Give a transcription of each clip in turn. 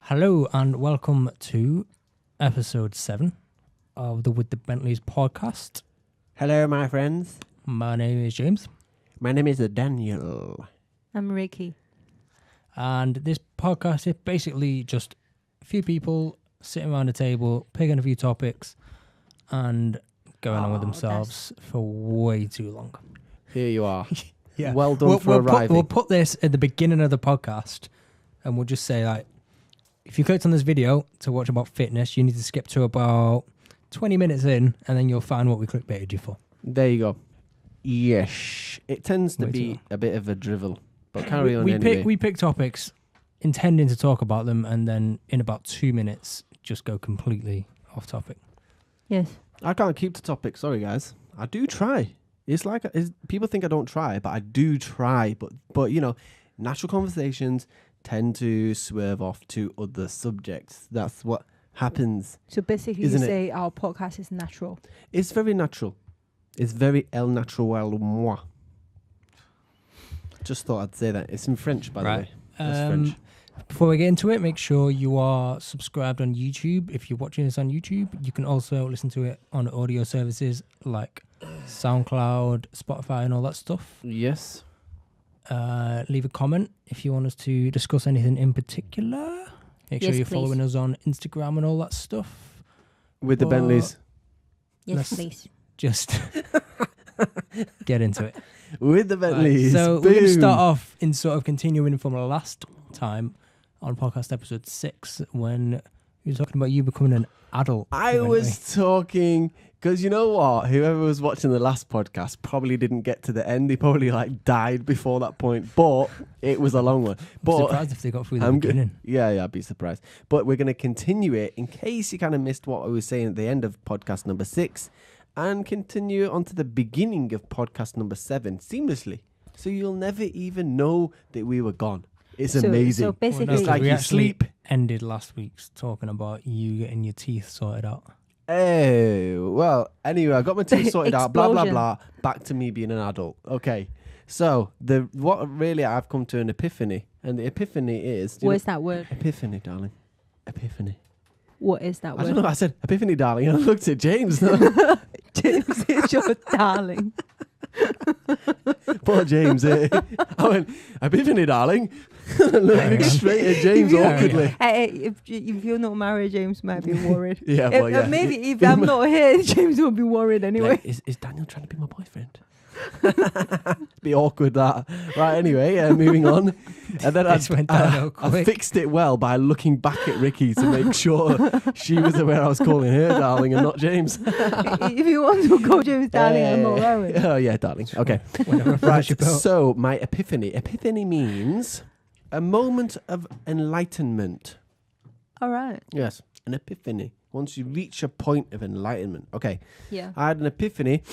Hello and welcome to episode 7 of the With the Bentleys podcast. Hello, my friends. My name is James. My name is Daniel. I'm Rikki. And this podcast is basically just a few people sitting around a table, picking a few topics and going on with themselves for way too long. Here you are. Yeah. Well done for arriving. We'll put this at the beginning of the podcast and we'll just say, like, if you clicked on this video to watch about fitness, you need to skip to about 20 minutes in and then you'll find what we clickbaited you for. There you go. Yes. It tends to Way too be long. a bit of a drivel. But carry on we anyway. We pick topics intending to talk about them and then in about 2 minutes just go completely off topic. Yes. I can't keep the topic. Sorry, guys. I do try. It's like people think I don't try, but I do try. But you know, natural conversations tend to swerve off to other subjects. That's what happens. So basically, Isn't you it? say our podcast is natural. It's very natural. It's very el naturel moi. Just thought I'd say that. It's in French, by the way. It's French. Before we get into it, make sure you are subscribed on YouTube. If you're watching this on YouTube, you can also listen to it on audio services like SoundCloud, Spotify and all that stuff. Yes. Leave a comment if you want us to discuss anything in particular. Make sure Yes, you're please. following us on Instagram and all that stuff. With the Or Bentleys. Yes, Let's- please. Just get into it. With the Bentleys. So we're going to Boom. start off in sort of continuing from last time on podcast episode 6 when we were talking about you becoming an adult. I was talking, because you know what? Whoever was watching the last podcast probably didn't get to the end. They probably died before that point. But it was a long one. I'm But surprised if they got through the I'm beginning. Yeah, I'd be surprised. But we're going to continue it in case you kind of missed what I was saying at the end of podcast number 6 and continue on to the beginning of podcast number 7 seamlessly. So you'll never even know that we were gone. It's amazing. So basically, Well, no, It's like we you actually sleep. ended last week's talking about you getting your teeth sorted out. Oh, well, anyway, I got my teeth sorted out, blah, blah, Explosion. blah. Back to me being an adult. Okay. So, what really I've come to an epiphany, and the epiphany is... what is that word? Epiphany, darling. Epiphany. What is that I don't word? know, I said epiphany, darling, and I looked at James. James is your darling. Poor James. I went, epiphany, darling. Looking straight at James If you- awkwardly. Hey, if you're not married, James might be worried. Yeah, well, yeah. Maybe if I'm not here, James will be worried anyway. Like, is Daniel trying to be my boyfriend? Be awkward, that. Right, anyway, moving on. And then This went downhill I quick. fixed it well by looking back at Rikki to make sure she was aware I was calling her darling and not James. If you want to call James darling, I'm not worried. Oh, yeah, darling. Okay. Whenever I Right, finish your belt. so my epiphany. Epiphany means a moment of enlightenment. All right. Yes, an epiphany. Once you reach a point of enlightenment. Okay. Yeah. I had an epiphany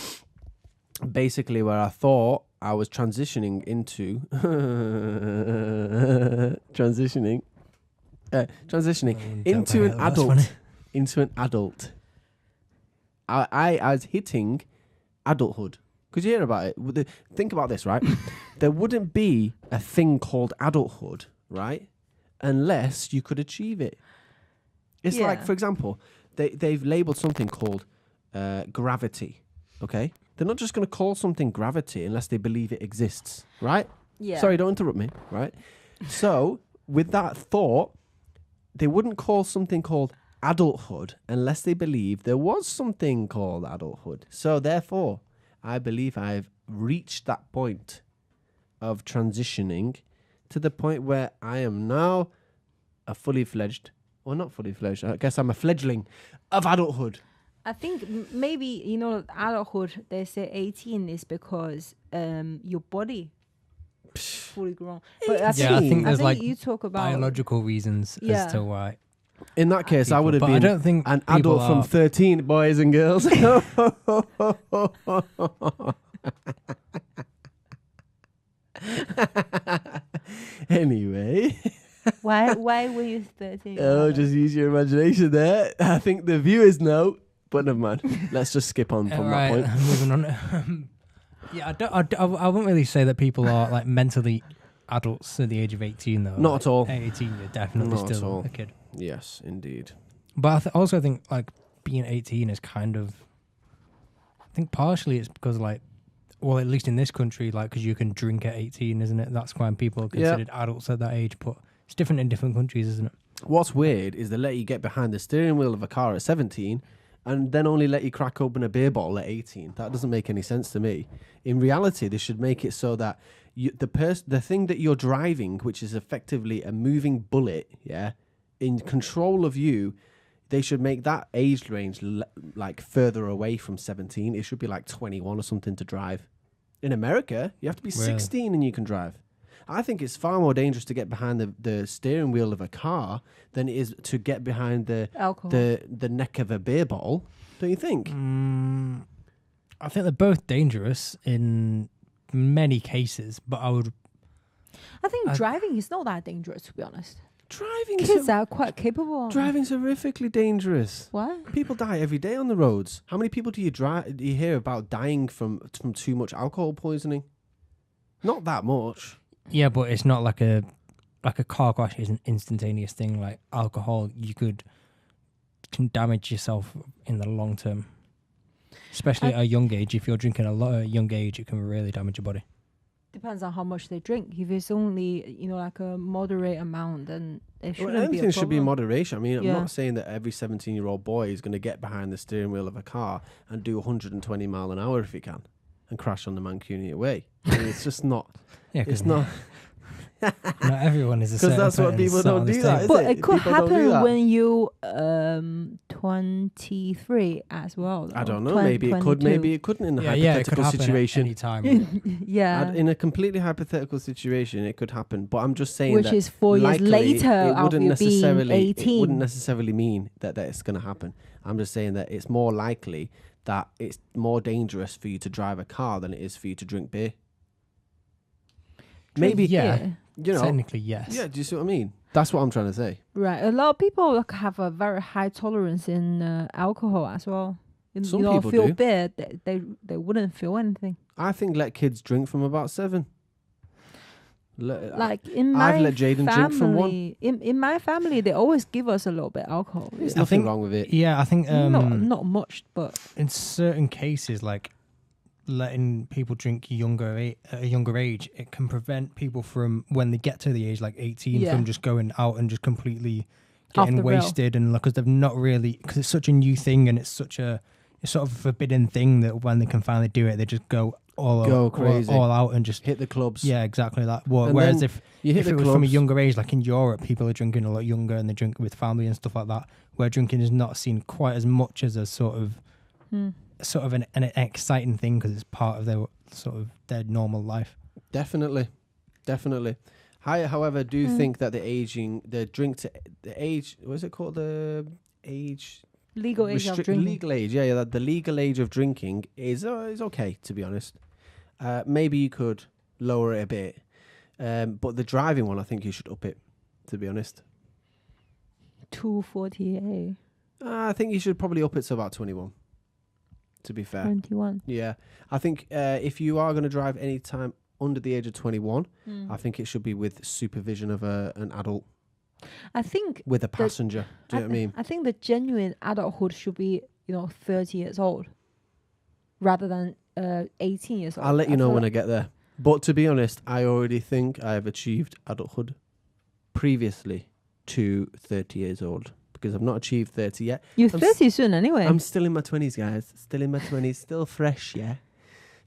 basically where I thought I was transitioning into transitioning into an That's funny. adult. Into an adult. I was hitting adulthood. Could you hear about it? Think about this, right? There wouldn't be a thing called adulthood, right? Unless you could achieve it. It's like, Yeah. for example, they've labeled something called gravity, okay? They're not just going to call something gravity unless they believe it exists, right? Yeah. Sorry, don't interrupt me, right? So, with that thought, they wouldn't call something called adulthood unless they believe there was something called adulthood. So, therefore, I believe I've reached that point of transitioning to the point where I am now a fully fledged, or not fully fledged, I guess I'm a fledgling of adulthood. I think maybe, adulthood, they say 18 is because your body fully grown. But I Yeah, I think there's think like you talk about biological reasons Yeah. as to why. In that case, I would have But I been don't think an people adult from are- 13, boys and girls. Anyway, why were you 13? oh, just use your imagination there. I think the viewers know, but never mind. Let's just skip on from that point. Moving on. Yeah, I wouldn't really say that people are like mentally adults at the age of 18, though. Not at all. At 18, you're definitely Not at still all. a kid. Yes, indeed. But I also think, like, being 18 is kind of... I think partially it's because, like, well, at least in this country, like, because you can drink at 18, isn't it? That's why people are considered adults at that age. But it's different in different countries, isn't it? What's weird is they let you get behind the steering wheel of a car at 17 and then only let you crack open a beer bottle at 18. That doesn't make any sense to me. In reality, they should make it so that the thing that you're driving, which is effectively a moving bullet, in control of you, they should make that age range like further away from 17. It should be like 21 or something to drive. In America, you have to be 16 and you can drive. I think it's far more dangerous to get behind the steering wheel of a car than it is to get behind the neck of a beer bottle. Don't you think? I think they're both dangerous in many cases, but I think driving is not that dangerous, to be honest. Kids are quite capable. Driving's horrifically dangerous. What? People die every day on the roads. How many people do you hear about dying from too much alcohol poisoning? Not that much. Yeah, but it's not like a car crash is an instantaneous thing. Like alcohol, you can damage yourself in the long term. Especially at a young age. If you're drinking a lot at a young age, it can really damage your body. Depends on how much they drink. If it's only, like a moderate amount, then it shouldn't be a anything should be in problem. moderation. I mean, I'm not saying that every 17-year-old boy is going to get behind the steering wheel of a car and do 120 mile an hour if he can and crash on the Mancunian way. I mean, it's just not. Yeah, it's not. Not everyone is a certain because that's what people don't do that, is But it? it could People don't do happen that. when you 23 as well. I don't know. 20, Maybe it could. 22. Maybe it couldn't in a it could hypothetical happen situation. at any time. Yeah. In a completely hypothetical situation, it could happen. But I'm just saying Which that is 4 years likely, later it of wouldn't you being necessarily. 18. It wouldn't necessarily mean that it's going to happen. I'm just saying that it's more likely that it's more dangerous for you to drive a car than it is for you to drink beer. Maybe, Yeah. you know. Technically, yes. Yeah, do you see what I mean? That's what I'm trying to say. Right. A lot of people have a very high tolerance in alcohol as well. Some people feel do. beer, they wouldn't feel anything. I think let kids drink from about 7. Like in my I've let Jaden drink from 1. In my family, they always give us a little bit of alcohol. There's I nothing think- wrong with it. Yeah, I think Not much, but in certain cases, like letting people drink at a younger age, it can prevent people from, when they get to the age like 18, Yeah. from just going out and just completely Off getting the rail. wasted, and because they've not really, because it's such a new thing and it's sort of a forbidden thing that when they can finally do it, they just go crazy. all out and just Hit the clubs. yeah, exactly that. Well, And whereas then if You hit it the was clubs. from a younger age, like in Europe, people are drinking a lot younger and they drink with family and stuff like that, where drinking is not seen quite as much as a sort of an exciting thing because it's part of their normal life. Definitely. I, however, do think that the age, what is it called? The age... legal age of drinking. Legal age, yeah. The legal age of drinking is okay, to be honest. Maybe you could lower it a bit. But the driving one, I think you should up it, to be honest. 248, I think you should probably up it to about 21, to be fair. 21. Yeah. I think if you are going to drive any time under the age of 21, I think it should be with supervision of an adult, I think with a passenger. Do you know what I mean? I think the genuine adulthood should be 30 years old rather than 18 years old. I'll let you know when I get there. But to be honest, I already think I have achieved adulthood previously to 30 years old, because I've not achieved 30 yet. You're I'm 30 soon anyway. I'm still in my 20s, guys. Still in my 20s. Still fresh, yeah?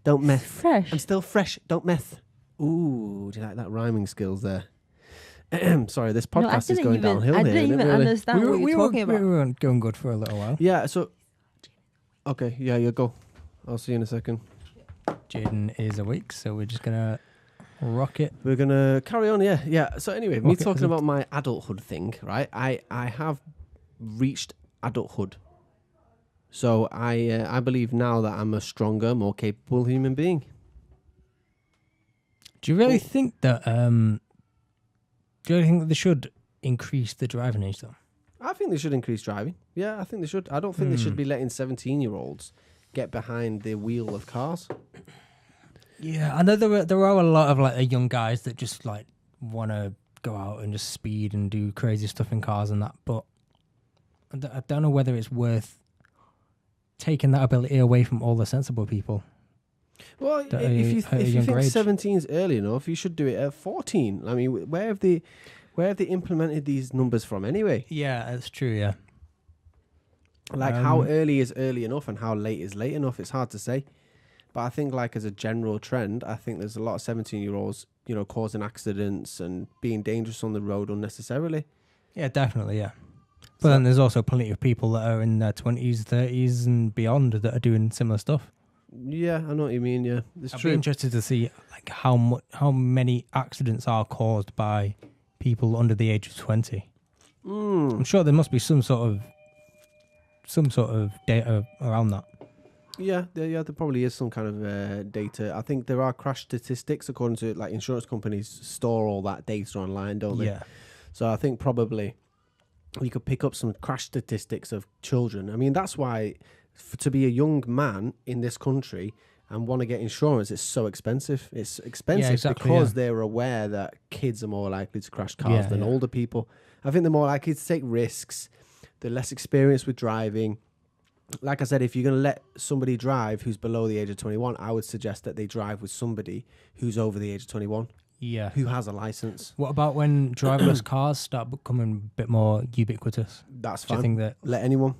Don't mess. fresh. I'm still fresh. Don't mess. Ooh, do you like that rhyming skills there? Sorry, this No, podcast is going downhill I here. didn't isn't even it, really? understand what you're talking We about. were going good for a little while. Yeah, so... Okay, yeah, you go. I'll see you in a second. Jaden is awake, so we're just gonna rock it. We're going to carry on, yeah. Yeah, so anyway, me Okay, talking so- about my adulthood thing, right? I have reached adulthood. So I believe now that I'm a stronger, more capable human being. Do you really think that? Do you really think that they should increase the driving age though? I think they should increase driving. Yeah, I think they should. I don't think they should be letting 17-year-olds get behind the wheel of cars. Yeah, I know there are a lot of like young guys that just like want to go out and just speed and do crazy stuff in cars and that, but I don't know whether it's worth taking that ability away from all the sensible people. Well, That if you at a think younger age. 17 is early enough, you should do it at 14. I mean, where have they implemented these numbers from anyway? Yeah, that's true. Yeah, Like how early is early enough and how late is late enough? It's hard to say. But I think like as a general trend, I think there's a lot of 17-year-olds, you know, causing accidents and being dangerous on the road unnecessarily. yeah, definitely. Yeah, but then there's also plenty of people that are in their 20s, 30s, and beyond that are doing similar stuff. Yeah, I know what you mean. Yeah, it's I'd true. be interested to see like how many accidents are caused by people under the age of 20. I'm sure there must be some sort of data around that. Yeah, there probably is some kind of data. I think there are crash statistics according to like insurance companies store all that data online, don't they? Yeah, So I think probably you could pick up some crash statistics of children. I mean, that's why to be a young man in this country and want to get insurance, it's so expensive. It's expensive because they're aware that kids are more likely to crash cars than older people. I think they're more likely to take risks. They're less experienced with driving. Like I said, if you're going to let somebody drive who's below the age of 21, I would suggest that they drive with somebody who's over the age of 21. Yeah. Who has a license. What about when driverless cars start becoming a bit more ubiquitous? That's Do you fine. think that Let anyone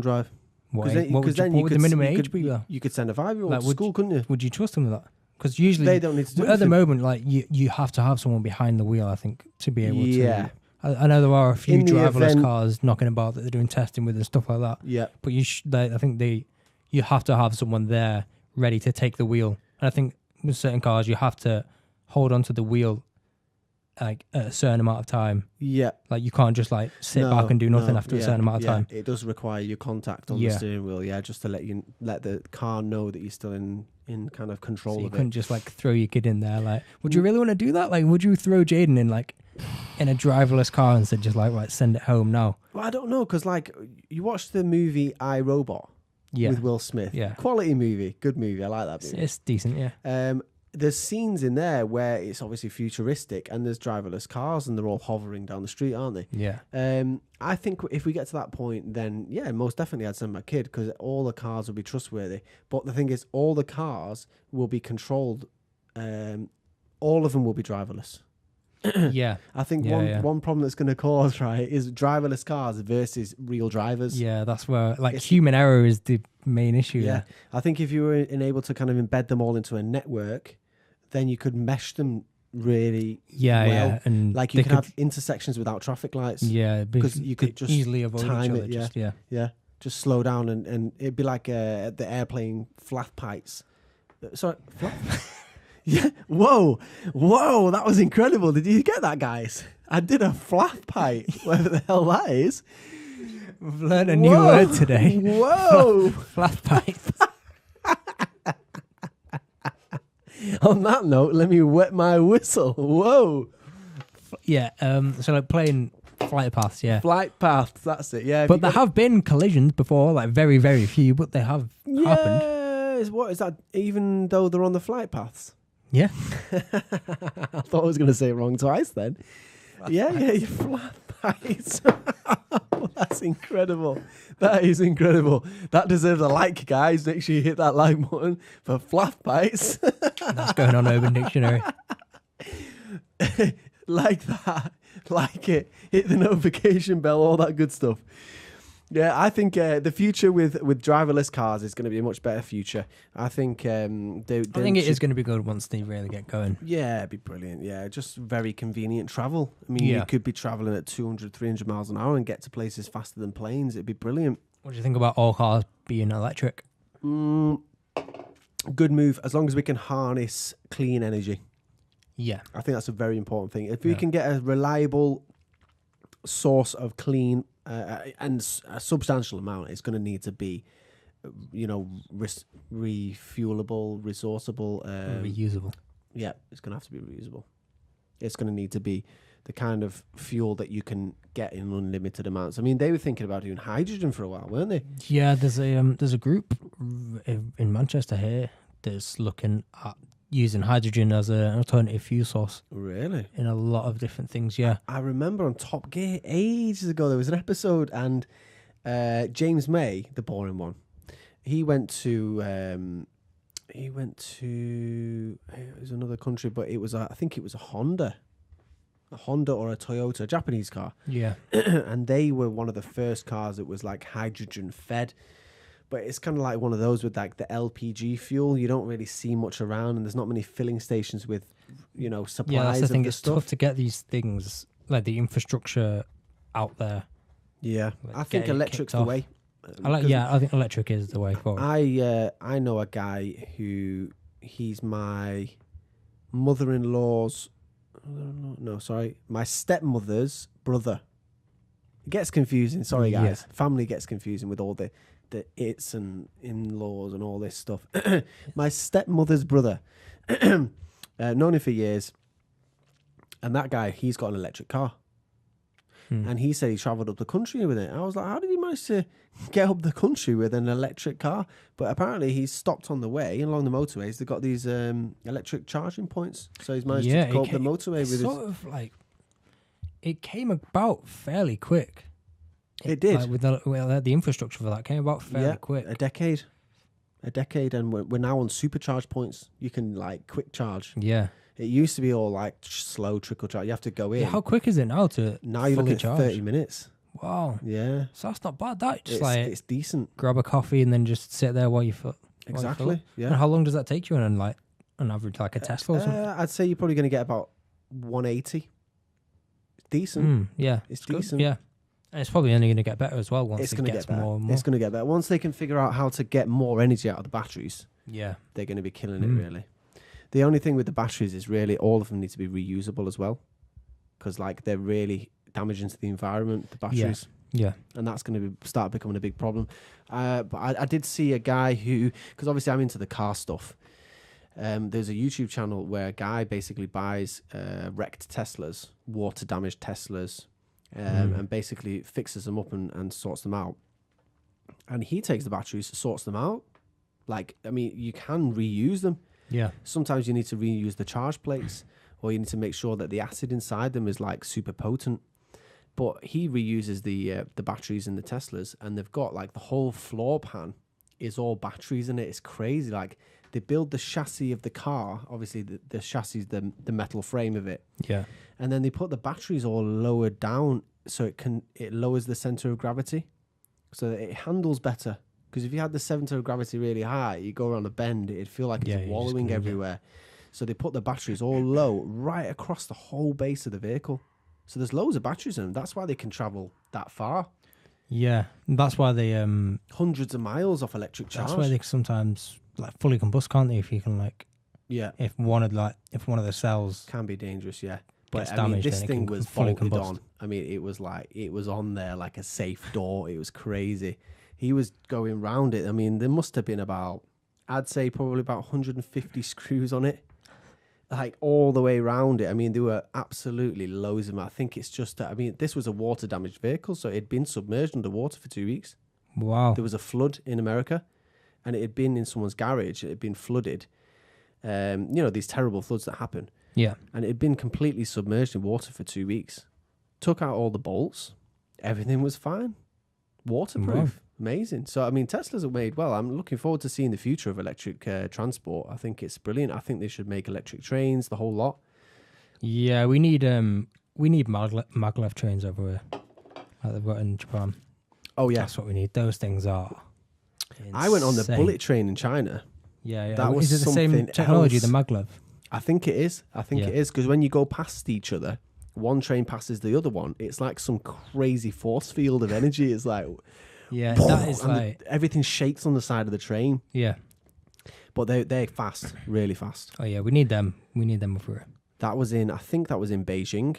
drive. what then would the minimum age be though? You could send a 5-year-old Like, to school, couldn't you? Would you trust them with that? Because usually They don't need to do at the anything. moment, like you have to have someone behind the wheel, I think, to be able Yeah. to. I know there are a few In the driverless event- cars knocking about that they're doing testing with and stuff like that. Yeah. But I think you have to have someone there ready to take the wheel. And I think with certain cars, you have to hold onto the wheel like at a certain amount of time. Yeah. Like you can't just like sit back and do nothing after a certain amount of time. It does require your contact on the steering wheel, just to let the car know that you're still in kind of control So you of couldn't it. just like throw your kid in there. Like, would you really want to do that? Like, would you throw Jaden in like in a driverless car and said just like, right, send it home now? Well, I don't know, because like you watched the movie I, Robot Yeah, with Will Smith. Yeah. Quality movie, good movie. I like that movie. it's decent. Yeah, There's scenes in there where it's obviously futuristic and there's driverless cars and they're all hovering down the street, aren't they? yeah, I think if we get to that point, then yeah, most definitely I'd send my kid because all the cars will be trustworthy. But the thing is, all the cars will be controlled. All of them will be driverless. yeah, I think Yeah, one problem that's going to cause, right, is driverless cars versus real drivers. yeah. That's where like It's- human error is the main issue. Yeah. Yeah, I think if you were able to kind of embed them all into a network, then you could mesh them really yeah, well. yeah. And Like you they could have intersections without traffic lights. yeah, because you could just easily avoid each time other. it, Just, yeah. Yeah, just slow down and it'd be like the airplane flat pipes. Sorry, flat. Yeah. Whoa, that was incredible. Did you get that, guys? I did a flat pipe, whatever the hell that is. We've learned a new word today. Whoa. Flat pipe. On that note, let me wet my whistle. Whoa. Yeah. So like playing flight paths. Yeah. Flight paths, that's it. Yeah. But there have been collisions before, like very, very few, but they have happened. Yes. What is that? Even though they're on the flight paths? Yeah. I thought I was going to say it wrong twice then. Yeah, you flat pipes. That's incredible. That is incredible. That deserves a like, guys. Make sure you hit that like button for flat pipes. That's going on Urban Dictionary. Like that. Like it. Hit the notification bell, all that good stuff. Yeah, I think the future with driverless cars is going to be a much better future. I think I think it is going to be good once they really get going. Yeah, it'd be brilliant. Yeah, just very convenient travel. I mean, Yeah. you could be traveling at 200, 300 miles an hour and get to places faster than planes. It'd be brilliant. What do you think about all cars being electric? Good move, as long as we can harness clean energy. Yeah. I think that's a very important thing. If we Yeah. can get a reliable source of clean and a substantial amount, it's going to need to be, refuelable, resourceable. Reusable. Yeah, it's going to have to be reusable. It's going to need to be the kind of fuel that you can get in unlimited amounts. I mean, they were thinking about doing hydrogen for a while, weren't they? Yeah, there's a group in Manchester here that's looking at using hydrogen as an alternative fuel source Really? in a lot of different things. Yeah. I remember on Top Gear ages ago, there was an episode, and James May, the boring one, he went to it was another country, but it was I think it was a Honda or a Toyota, a Japanese car. Yeah. And they were one of the first cars that was like hydrogen fed. But it's kind of like one of those with like the LPG fuel. You don't really see much around, and there's not many filling stations with, supplies. Yeah, that's the thing. of the It's stuff. tough to get these things, like the infrastructure, out there. Yeah, Like, I think get it electric's kicked the off. way. I think electric is the way forward. I know a guy who he's my mother-in-law's. No, sorry, my stepmother's brother. It gets confusing. Sorry, guys. Yeah. Family gets confusing with all the its and in-laws and all this stuff. My stepmother's brother, known him for years, and that guy, he's got an electric car. And he said he travelled up the country with it. I was like, how did he manage to get up the country with an electric car? But apparently he's stopped on the way, along the motorways. They've got these electric charging points. So he's managed to go up the motorway with his... It came about fairly quick. It did. Like with the infrastructure for that came about fairly quick. A decade, and we're now on supercharge points. You can like quick charge. Yeah. It used to be all like slow trickle charge. You have to go in. Yeah, how quick is it now to Now you're looking at charge? 30 minutes. Wow. Yeah. So that's not bad. That just It's decent. grab a coffee and then just sit there while you fill. Exactly. Yeah. And how long does that take you on like an average, like a Tesla or something? I'd say you're probably going to get about 180. It's decent. Yeah. It's good. decent. Yeah. And it's probably only going to get better as well once It's it going to gets get better. more and more. It's going to get better. Once they can figure out how to get more energy out of the batteries, Yeah. they're going to be killing it, really. The only thing with the batteries is really all of them need to be reusable as well, because like they're really damaging to the environment, the batteries. Yeah. And that's going to start becoming a big problem. But I did see a guy who, because obviously I'm into the car stuff, there's a YouTube channel where a guy basically buys wrecked Teslas, water-damaged Teslas, and basically fixes them up and sorts them out. And he takes the batteries, sorts them out. Like, I mean, you can reuse them. Yeah. Sometimes you need to reuse the charge plates, or you need to make sure that the acid inside them is like super potent. But he reuses the batteries in the Teslas, and they've got like the whole floor pan is all batteries in it. It's crazy. Like they build the chassis of the car. Obviously, the chassis is the metal frame of it. Yeah. And then they put the batteries all lower down so it lowers the center of gravity, so that it handles better. Because if you had the center of gravity really high, you go around a bend, it'd feel like it's wallowing everywhere. So they put the batteries all low, right across the whole base of the vehicle. So there's loads of batteries in them. That's why they can travel that far. Yeah. That's why they Hundreds of miles off electric charge. That's why they sometimes like fully combust, can't they? If you can like, yeah, if one of the cells can be dangerous, yeah. But gets I mean, damaged, this then it thing can was fully bolted combust. on. I mean, it was on there like a safe door. It was crazy. He was going round it. I mean, there must have been I'd say probably about 150 screws on it, like all the way around it. I mean, there were absolutely loads of them. I think it's just that, I mean, this was a water damaged vehicle, so it had been submerged under water for 2 weeks. Wow. There was a flood in America, and it had been in someone's garage. It had been flooded. These terrible floods that happen. Yeah. And it had been completely submerged in water for 2 weeks. Took out all the bolts. Everything was fine. Waterproof. Wow. Amazing. So, I mean, Teslas are made well. I'm looking forward to seeing the future of electric transport. I think it's brilliant. I think they should make electric trains, the whole lot. Yeah, we need maglev trains over here, like they've got in Japan. Oh, yeah. That's what we need. Those things are insane. I went on the bullet train in China. Yeah. That was Is it the same something technology, else. the maglev? I think it is. Yeah. It is, because when you go past each other, one train passes the other one. It's like some crazy force field of energy. It's like... Yeah, that is and like... everything shakes on the side of the train. Yeah. But they're fast, really fast. Oh, yeah, we need them. We need them over here. I think that was in Beijing.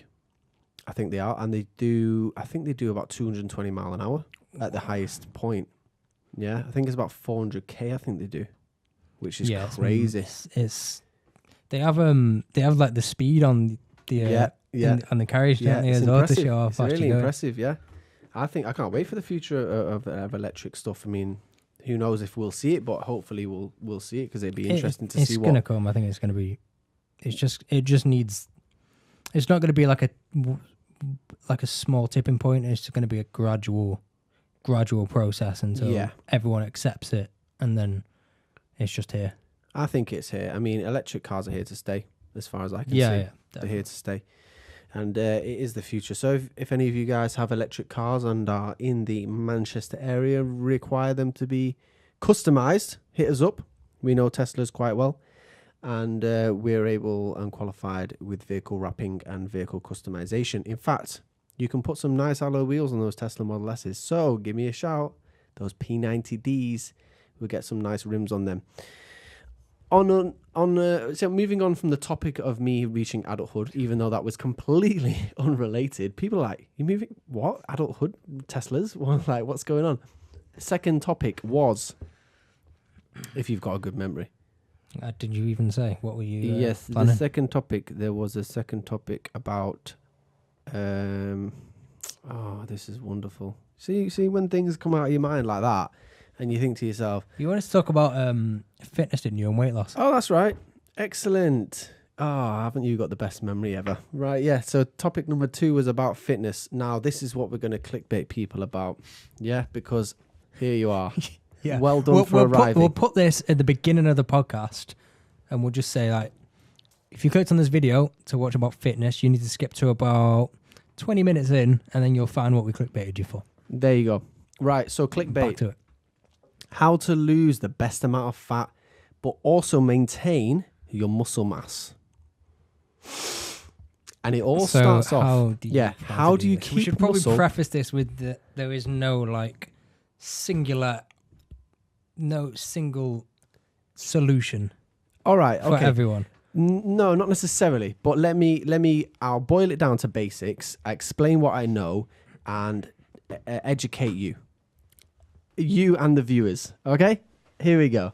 I think they are. And they do about 220 mile an hour at the highest point. Yeah, I think it's about 400k, I think they do. Which is crazy. It's they have like the speed on the on the carriage, don't they, as well, to show how it's fast really you go. impressive, yeah. I can't wait for the future of electric stuff. I mean, Who knows if we'll see it, but hopefully we'll see it because it'd be interesting to see It's going to come. I think it's going to be. It just needs. It's not going to be like a small tipping point. It's going to be a gradual process until everyone accepts it, and then it's just here. I think it's here. I mean, electric cars are here to stay, as far as I can see. Yeah, they're here to stay. And it is the future. So if any of you guys have electric cars and are in the Manchester area, require them to be customised, hit us up. We know Teslas quite well. And we're able and qualified with vehicle wrapping and vehicle customisation. In fact, you can put some nice alloy wheels on those Tesla Model S's. So give me a shout. Those P90Ds, we'll get some nice rims on them. So moving on from the topic of me reaching adulthood, even though that was completely unrelated, people are like, you moving what? Adulthood? Teslas? Like, what's going on? The second topic was, if you've got a good memory. Did you even say? What were you Yes, planning? the second topic, there was a second topic about, this is wonderful. See when things come out of your mind like that, and you think to yourself... You wanted to talk about fitness, didn't you, and weight loss? Oh, that's right. Excellent. Haven't you got the best memory ever? Right, yeah. So topic number 2 was about fitness. Now, this is what we're going to clickbait people about. Yeah, because here you are. Yeah. Well done for arriving. We'll put this at the beginning of the podcast, and we'll just say, like, if you clicked on this video to watch about fitness, you need to skip to about 20 minutes in, and then you'll find what we clickbaited you for. There you go. Right, so clickbait. Back to it. How to lose the best amount of fat, but also maintain your muscle mass. And it all starts off. How do you keep We should probably muscle? preface this with there is no single solution. All right, for everyone. No, not necessarily. But I'll boil it down to basics, explain what I know, and educate you. You and the viewers. Okay? Here we go.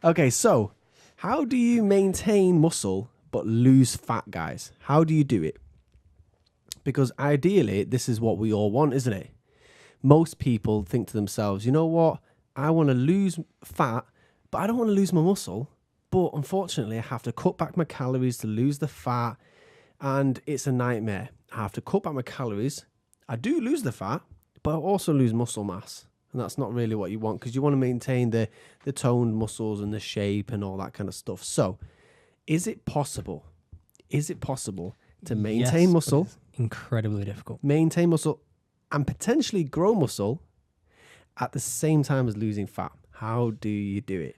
Okay, so how do you maintain muscle but lose fat, guys? How do you do it? Because ideally, this is what we all want, isn't it? Most people think to themselves, you know what? I want to lose fat, but I don't want to lose my muscle. But unfortunately, I have to cut back my calories to lose the fat, and it's a nightmare. I have to cut back my calories. I do lose the fat, but I also lose muscle mass. And that's not really what you want, because you want to maintain the toned muscles and the shape and all that kind of stuff. So, is it possible? Is it possible to maintain muscle? Incredibly difficult. Maintain muscle and potentially grow muscle at the same time as losing fat. How do you do it?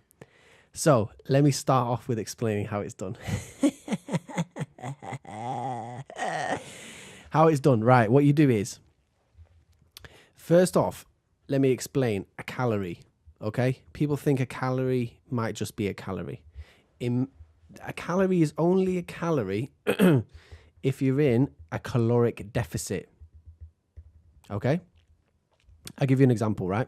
So, let me start off with explaining how it's done. How it's done. Right, what you do is, first off, let me explain a calorie, okay? People think a calorie might just be a calorie. A calorie is only a calorie if you're in a caloric deficit, okay? I'll give you an example, right?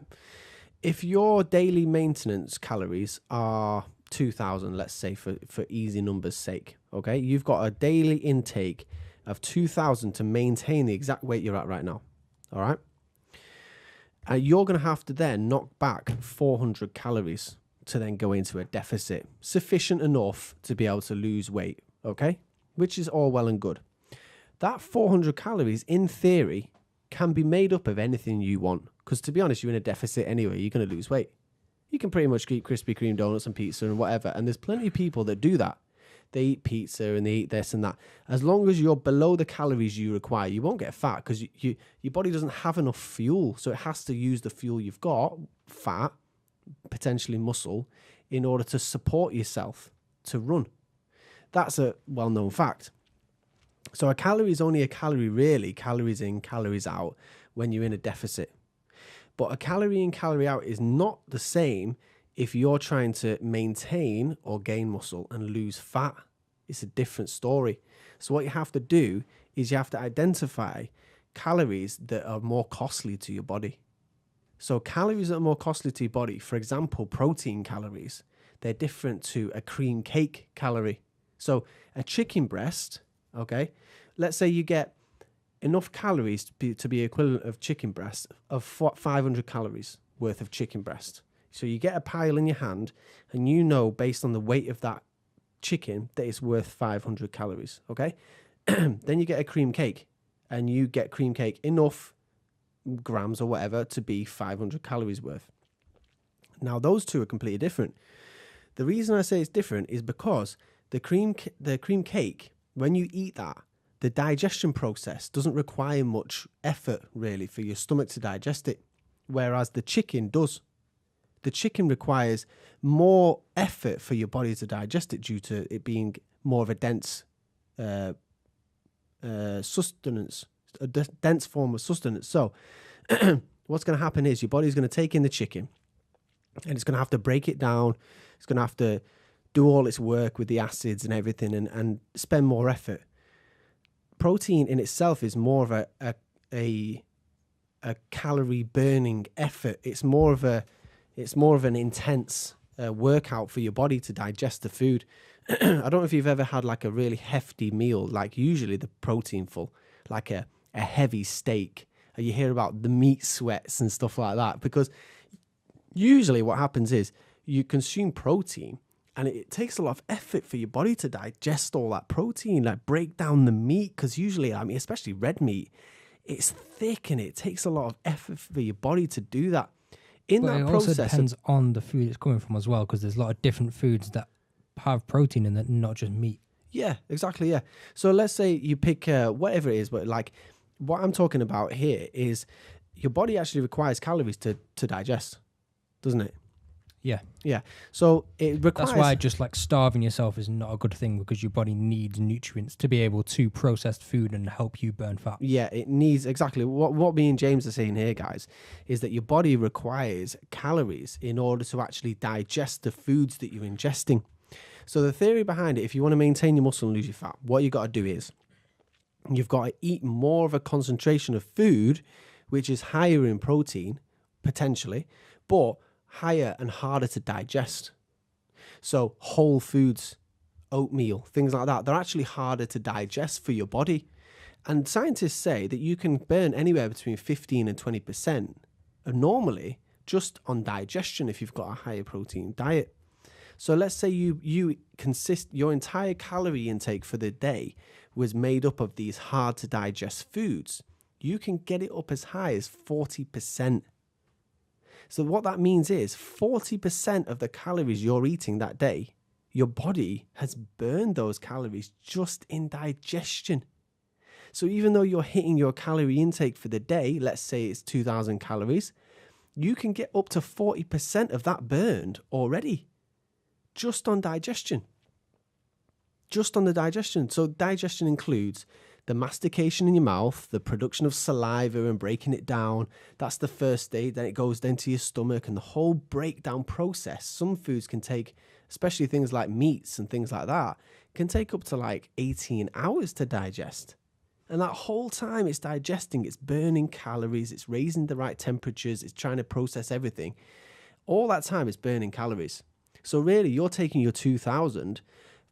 If your daily maintenance calories are 2,000, let's say for easy numbers' sake, okay? You've got a daily intake of 2,000 to maintain the exact weight you're at right now, all right? You're going to have to then knock back 400 calories to then go into a deficit, sufficient enough to be able to lose weight, okay? Which is all well and good. That 400 calories, in theory, can be made up of anything you want. Because to be honest, you're in a deficit anyway, you're going to lose weight. You can pretty much eat Krispy Kreme donuts and pizza and whatever. And there's plenty of people that do that. They eat pizza and they eat this and that. As long as you're below the calories you require, you won't get fat because your body doesn't have enough fuel. So it has to use the fuel you've got, fat, potentially muscle, in order to support yourself to run. That's a well-known fact. So a calorie is only a calorie, really, calories in, calories out, when you're in a deficit. But a calorie in, calorie out is not the same if you're trying to maintain or gain muscle and lose fat. It's a different story. So what you have to do is you have to identify calories that are more costly to your body. So calories that are more costly to your body, for example, protein calories, they're different to a cream cake calorie. So a chicken breast, okay, let's say you get enough calories to be equivalent of chicken breast of 500 calories worth of chicken breast. So you get a pile in your hand, and you know based on the weight of that chicken that it's worth 500 calories. Okay, then you get a cream cake, and you get cream cake enough grams or whatever to be 500 calories worth. Now those two are completely different. The reason I say it's different is because the cream cake, when you eat that, the digestion process doesn't require much effort really for your stomach to digest it, whereas the chicken does. The chicken requires more effort for your body to digest it due to it being more of a dense sustenance, a dense form of sustenance. So what's going to happen is your body's going to take in the chicken, and it's going to have to break it down. It's going to have to do all its work with the acids and everything, and spend more effort. Protein in itself is more of a calorie burning effort. It's more of an intense workout for your body to digest the food. I don't know if you've ever had like a really hefty meal, like usually the protein full, like a heavy steak. You hear about the meat sweats and stuff like that, because usually what happens is you consume protein, and it takes a lot of effort for your body to digest all that protein, like break down the meat, because usually, I mean, especially red meat, it's thick and it takes a lot of effort for your body to do that. But it also depends on the food it's coming from as well, because there's a lot of different foods that have protein in it, not just meat. Yeah, exactly, yeah. So let's say you pick whatever it is, but like what I'm talking about here is your body actually requires calories to digest, doesn't it? Yeah. Yeah. So it requires... That's why just like starving yourself is not a good thing, because your body needs nutrients to be able to process food and help you burn fat. Yeah, it needs exactly what me and James are saying here, guys, is that your body requires calories in order to actually digest the foods that you're ingesting. So the theory behind it, if you want to maintain your muscle and lose your fat, what you got to do is you've got to eat more of a concentration of food, which is higher in protein, potentially, but higher and harder to digest. So whole foods, oatmeal, things like that, they're actually harder to digest for your body. And scientists say that you can burn anywhere between 15 and 20% normally just on digestion if you've got a higher protein diet. So let's say your entire calorie intake for the day was made up of these hard to digest foods. You can get it up as high as 40%. So what that means is 40% of the calories you're eating that day, your body has burned those calories just in digestion. So even though you're hitting your calorie intake for the day, let's say it's 2,000 calories, you can get up to 40% of that burned already, just on digestion. Just on the digestion. So digestion includes the mastication in your mouth, the production of saliva and breaking it down. That's the first stage. Then it goes into your stomach, and the whole breakdown process. Some foods can take, especially things like meats and things like that, can take up to like 18 hours to digest. And that whole time it's digesting, it's burning calories, it's raising the right temperatures, it's trying to process everything. All that time it's burning calories. So really, you're taking your 2,000,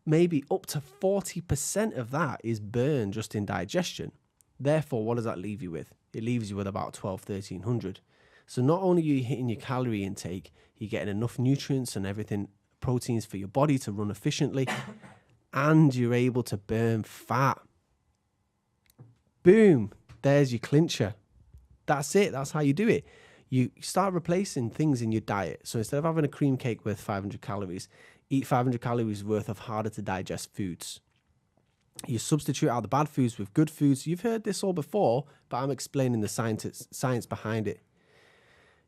maybe up to 40% of that is burned just in digestion. Therefore, what does that leave you with? It leaves you with about 1,300. So not only are you hitting your calorie intake, you're getting enough nutrients and everything, proteins for your body to run efficiently, and you're able to burn fat. Boom, there's your clincher. That's it. That's how you do it. You start replacing things in your diet. So instead of having a cream cake worth 500 calories, eat 500 calories worth of harder to digest foods. You substitute out the bad foods with good foods. You've heard this all before, but I'm explaining the science behind it.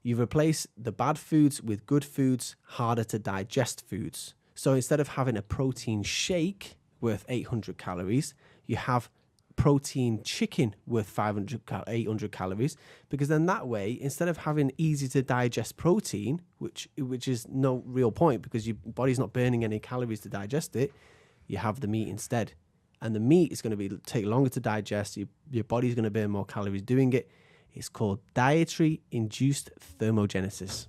You replace the bad foods with good foods, harder to digest foods. So instead of having a protein shake worth 800 calories, you have protein chicken worth 800 calories, because then that way, instead of having easy to digest protein, which is no real point because your body's not burning any calories to digest it, you have the meat instead. And the meat is going to take longer to digest. Your body's going to burn more calories doing it. It's called dietary induced thermogenesis.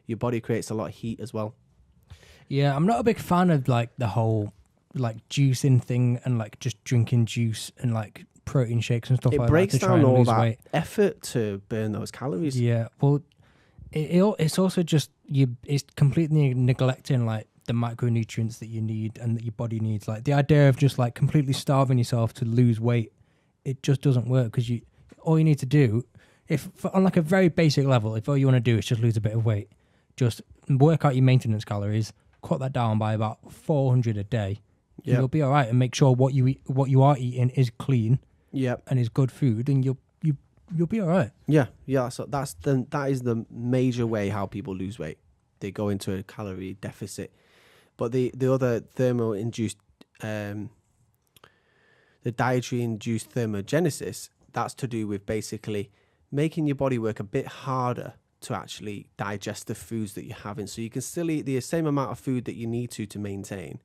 Your body creates a lot of heat as well. Yeah, I'm not a big fan of like the whole like juicing thing and like just drinking juice and like protein shakes and stuff like that. It breaks to try down and all lose that weight. effort to burn those calories. Yeah, well, it's also just it's completely neglecting like the macronutrients that you need and that your body needs. Like the idea of just like completely starving yourself to lose weight, it just doesn't work, because all you need to do, on like a very basic level, if all you want to do is just lose a bit of weight, just work out your maintenance calories, cut that down by about 400 a day. Yep. You'll be all right, and make sure what you are eating is clean. Yep. And is good food, and you'll be all right. Yeah. So that is the major way how people lose weight. They go into a calorie deficit. But the other thermo-induced, the dietary-induced thermogenesis, that's to do with basically making your body work a bit harder to actually digest the foods that you're having. So you can still eat the same amount of food that you need to maintain,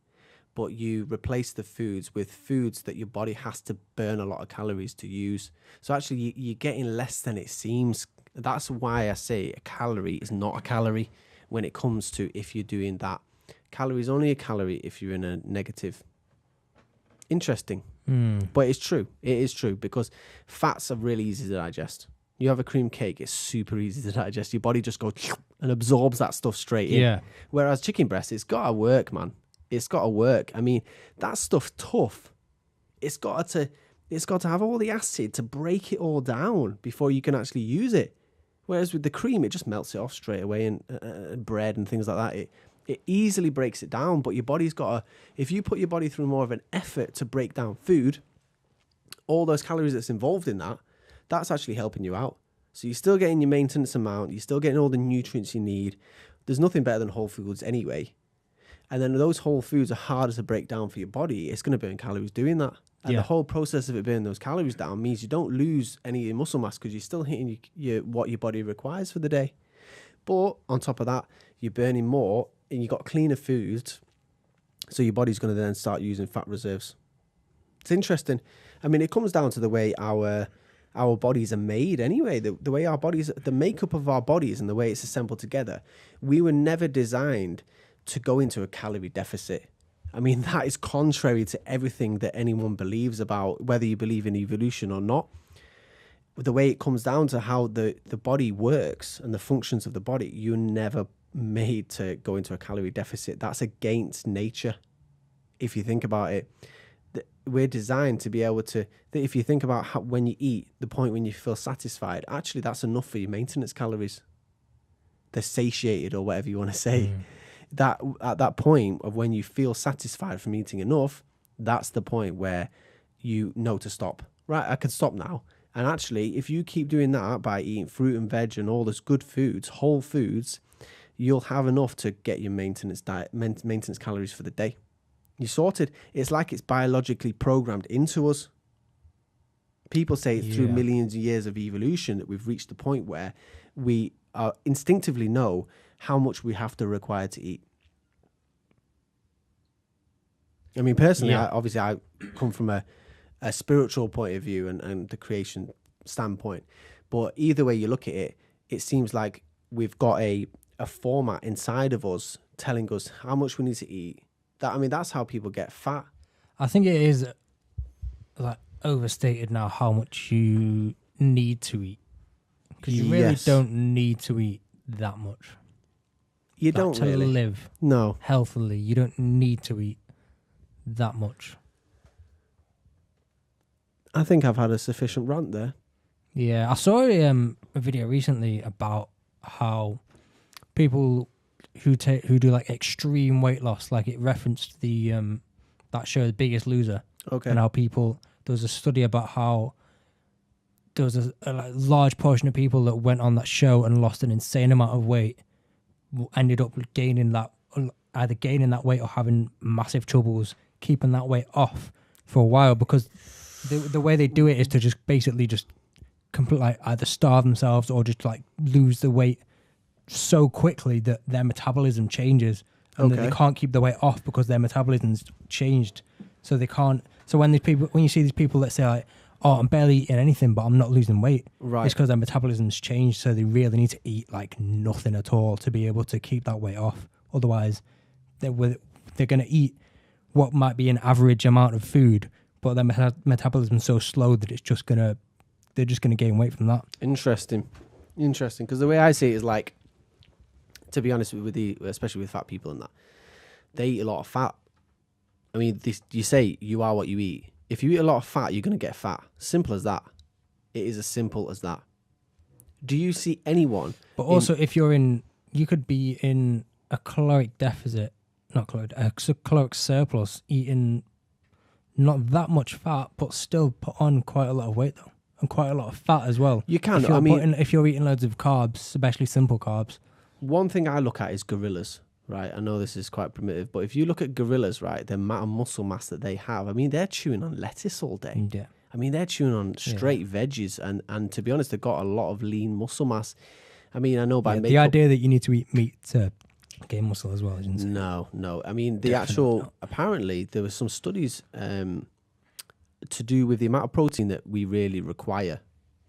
but you replace the foods with foods that your body has to burn a lot of calories to use. So actually you're getting less than it seems. That's why I say a calorie is not a calorie when it comes to if you're doing that. Calorie is only a calorie if you're in a negative. Interesting. But it's true. It is true, because fats are really easy to digest. You have a cream cake, it's super easy to digest. Your body just goes and absorbs that stuff straight in. Yeah. Whereas chicken breast, it's got to work, man. It's got to work. I mean, that stuff's tough. It's got to have all the acid to break it all down before you can actually use it. Whereas with the cream, it just melts it off straight away, and bread and things like that. It easily breaks it down, but your body's got to, if you put your body through more of an effort to break down food, all those calories that's involved in that, that's actually helping you out. So you're still getting your maintenance amount, you're still getting all the nutrients you need. There's nothing better than whole foods anyway. And then those whole foods are harder to break down for your body. It's going to burn calories doing that. And the whole process of it burning those calories down means you don't lose any of your muscle mass, because you're still hitting what your body requires for the day. But on top of that, you're burning more, and you've got cleaner foods, so your body's going to then start using fat reserves. It's interesting. I mean, it comes down to the way our bodies are made anyway, the way our bodies, the makeup of our bodies and the way it's assembled together. We were never designed to go into a calorie deficit. I mean, that is contrary to everything that anyone believes about, whether you believe in evolution or not. The way it comes down to how the body works and the functions of the body, you're never made to go into a calorie deficit. That's against nature. If you think about it, we're designed to be able to, if you think about how, when you eat, the point when you feel satisfied, actually that's enough for your maintenance calories. They're satiated, or whatever you want to say. That at that point of when you feel satisfied from eating enough, that's the point where you know to stop. Right, I can stop now. And actually, if you keep doing that by eating fruit and veg and all those good foods, whole foods, you'll have enough to get your maintenance calories for the day. You're sorted. It's like it's biologically programmed into us. People say it's through millions of years of evolution that we've reached the point where we instinctively know how much we have to require to eat. I mean, personally, I come from a spiritual point of view and the creation standpoint. But either way you look at it, it seems like we've got a format inside of us telling us how much we need to eat. That's how people get fat. I think it is like overstated now how much you need to eat, because you really don't need to eat that much. You don't to really live healthily. You don't need to eat that much. I think I've had a sufficient rant there. Yeah, I saw a video recently about how people who do like extreme weight loss, like it referenced the that show The Biggest Loser. Okay. And how there was a study about how there was a large portion of people that went on that show and lost an insane amount of weight, ended up either gaining that weight or having massive troubles keeping that weight off for a while, because the way they do it is to just basically just completely like either starve themselves or just like lose the weight so quickly that their metabolism changes and that they can't keep the weight off because their metabolism's changed. So they can't. So when you see these people that say like, "Oh, I'm barely eating anything, but I'm not losing weight," right? It's because their metabolism's changed. So they really need to eat like nothing at all to be able to keep that weight off. Otherwise, they're going to eat what might be an average amount of food, but their metabolism's so slow that they're just gonna gain weight from that. Interesting. Because the way I see it is like, to be honest especially with fat people and that, they eat a lot of fat. I mean, you say you are what you eat. If you eat a lot of fat, you're going to get fat. Simple as that. It is as simple as that. Do you see anyone? But also, if you could be in a caloric deficit, a caloric surplus, eating not that much fat, but still put on quite a lot of weight though, and quite a lot of fat as well. You can. If you're eating loads of carbs, especially simple carbs. One thing I look at is gorillas, right? I know this is quite primitive, but if you look at gorillas, right, the amount of muscle mass that they have, I mean, they're chewing on lettuce all day. Yeah. I mean, they're chewing on straight veggies, and to be honest, they've got a lot of lean muscle mass. I mean, I know by the idea that you need to eat meat to gain muscle as well, isn't it? No. I mean, apparently there were some studies to do with the amount of protein that we really require.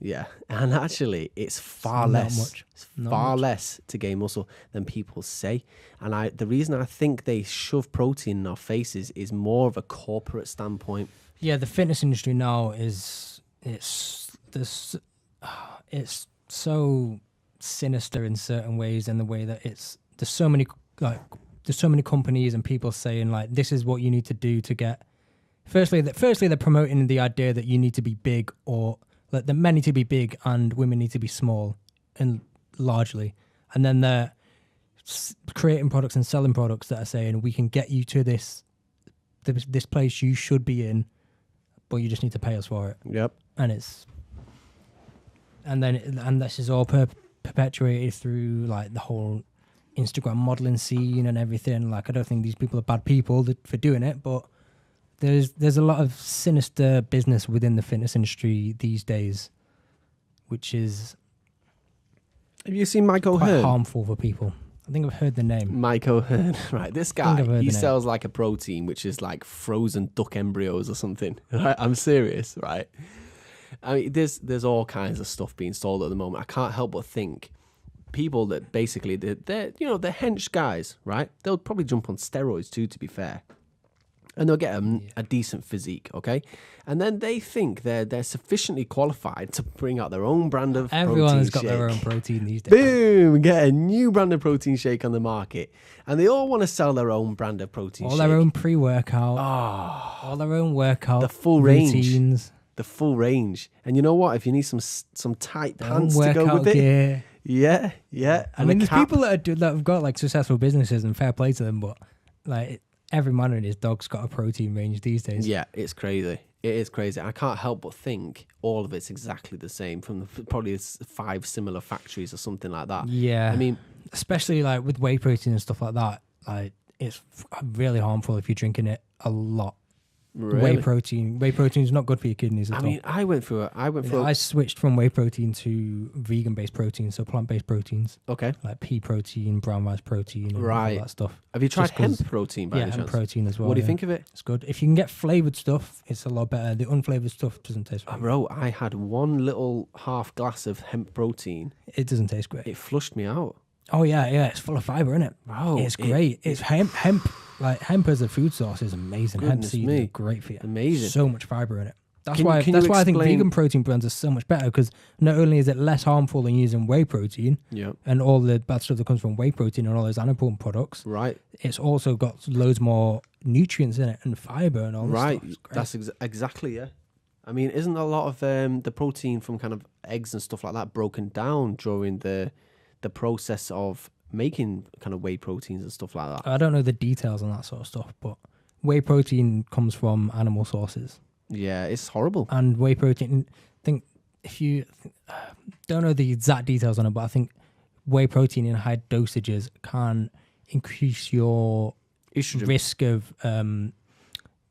Yeah, and actually, it's far less. It's far less to gain muscle than people say. And the reason I think they shove protein in our faces is more of a corporate standpoint. Yeah, the fitness industry now it's so sinister in certain ways, in the way that there's so many companies and people saying like, this is what you need to do to get. Firstly, they're promoting the idea that you need to be big, or that the men need to be big and women need to be small, and largely, and then they're creating products and selling products that are saying we can get you to this place you should be in, but you just need to pay us for it. Yep. And this is all perpetuated through like the whole Instagram modeling scene and everything. Like, I don't think these people are bad people for doing it, but there's a lot of sinister business within the fitness industry these days, which is Have you seen Mike quite O'Hearn? harmful for people. I think I've heard the name. Mike O'Hearn, right? This guy, he name. sells like a protein, which is like frozen duck embryos or something. Right? I'm serious, right? I mean, there's all kinds of stuff being sold at the moment. I can't help but think people that basically they're hench guys, right? They'll probably jump on steroids too, to be fair, and they'll get a decent physique, okay? And then they think they're sufficiently qualified to bring out their own brand of Everyone has got protein their shake. own protein these days. Boom! Get a new brand of protein shake on the market, and they all want to sell their own brand of protein All shake. their own pre-workout. Oh, All their own workout. the full range. routines, The full range. And you know what? If you need some tight their own pants to go workout with it, gear. yeah. I mean, there's people that have got like successful businesses, and fair play to them, but like every man and his dog's got a protein range these days. Yeah, it's crazy. It is crazy. I can't help but think all of it's exactly the same from probably 5 similar factories or something like that. Yeah. I mean, especially like with whey protein and stuff like that, like it's really harmful if you're drinking it a lot. really. Whey protein is not good for your kidneys at all. I mean, I switched from whey protein to vegan-based protein, so plant-based proteins okay. like pea protein, brown rice protein, and all Right. that stuff. Have you tried Just 'cause- hemp protein by any hemp chance? protein as well. What do you yeah. think of it? It's good. If you can get flavored stuff, it's a lot better. The unflavored stuff doesn't taste great. Bro, I had one little half glass of hemp protein. It doesn't taste great. It flushed me out. Oh yeah, it's full of fiber, isn't it? Bro, It's great. It's hemp. Like hemp as a food source is amazing. Hemp Goodness seeds me. are great for you. Amazing. So much fiber in it. That's Can why you I think explain- vegan protein brands are so much better, because not only is it less harmful than using whey protein Yeah. and all the bad stuff that comes from whey protein and all those unimportant products, Right. it's also got loads more nutrients in it and fiber and all this Right. stuff. It's great. That's exactly, yeah. I mean, isn't a lot of the protein from kind of eggs and stuff like that broken down during the process of making kind of whey proteins and stuff like that? I don't know the details on that sort of stuff, but whey protein comes from animal sources. Yeah, it's horrible. And whey protein, I think if you don't know the exact details on it, but I think whey protein in high dosages can increase your Estrogen. risk of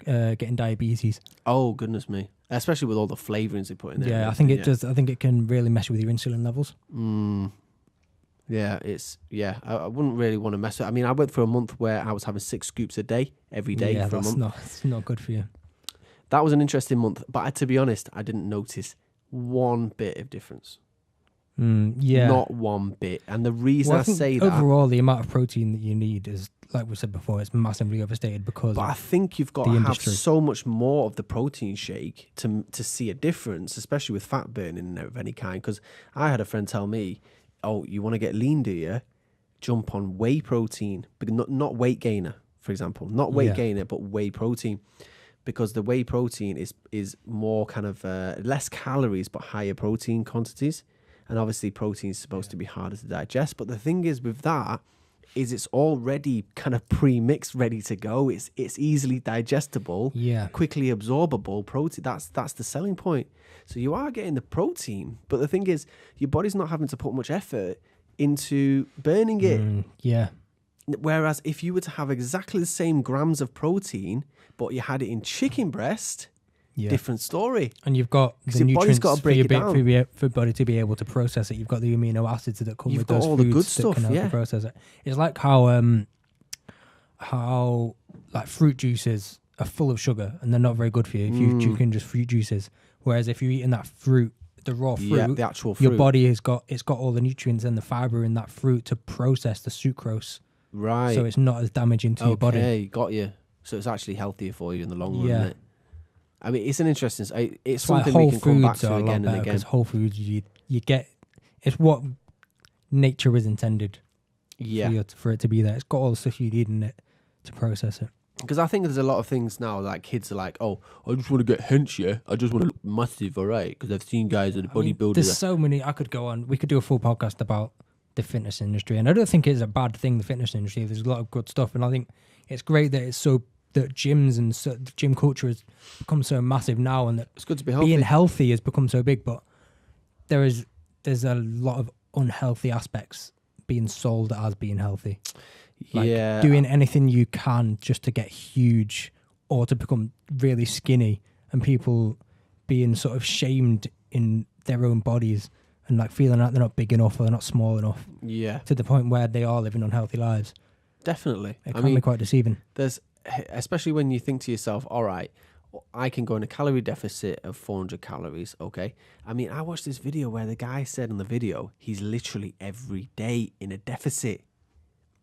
getting diabetes. Oh, goodness me. Especially with all the flavorings they put in there. Yeah, I think it does. I think it can really mess with your insulin levels. Yeah, I wouldn't really want to mess with it. I mean, I went for a month where I was having 6 scoops a day, every day Yeah, for a that's month. it's not good for you. That was an interesting month, but to be honest, I didn't notice one bit of difference. Yeah. Not one bit. And the reason I think say that... overall, the amount of protein that you need is, like we said before, it's massively overstated because But I think you've got the to have industry. so much more of the protein shake to see a difference, especially with fat burning of any kind. Because I had a friend tell me, "Oh, you want to get lean, do you? jump on whey protein, but not weight gainer, for example, not weight gainer, but whey protein, because the whey protein is more kind of less calories but higher protein quantities, and obviously protein is supposed to be harder to digest. But the thing is with that is it's already kind of pre-mixed, ready to go. It's easily digestible, quickly absorbable protein. That's the selling point. So you are getting the protein, but the thing is your body's not having to put much effort into burning it. Whereas if you were to have exactly the same grams of protein, but you had it in chicken breast, different story. And you've got the nutrients for your body to be able to process it. You've got the amino acids that come with those all foods the good stuff, that can help you process it. It's like how like fruit juices are full of sugar and they're not very good for you if you can just fruit juices. Whereas if you're eating that fruit, the raw fruit, the actual fruit, your body has got all the nutrients and the fiber in that fruit to process the sucrose. Right. So it's not as damaging to your body. Okay, got you. So it's actually healthier for you in the long run, isn't it? I mean, it's an interesting. It's something like we can come back to again and again. Because Whole Foods, you get, it's what nature is intended. For it to be there. It's got all the stuff you need in it to process it. Because I think there's a lot of things now, like kids are like, oh, I just want to get hench, I just want to look massive, all right? Because I've seen guys in the bodybuilders. There's so many. I could go on. We could do a full podcast about the fitness industry, and I don't think it's a bad thing. The fitness industry, there's a lot of good stuff, and I think it's great that that gyms and the gym culture has become so massive now, and that it's good to be healthy. Being healthy has become so big. But there's a lot of unhealthy aspects being sold as being healthy. Like doing anything you can just to get huge or to become really skinny, and people being sort of shamed in their own bodies and like feeling like they're not big enough or they're not small enough. Yeah. To the point where they are living unhealthy lives. Definitely. It can be quite deceiving. Especially when you think to yourself, all right, I can go in a calorie deficit of 400 calories, okay? I mean, I watched this video where the guy said on the video, he's literally every day in a deficit.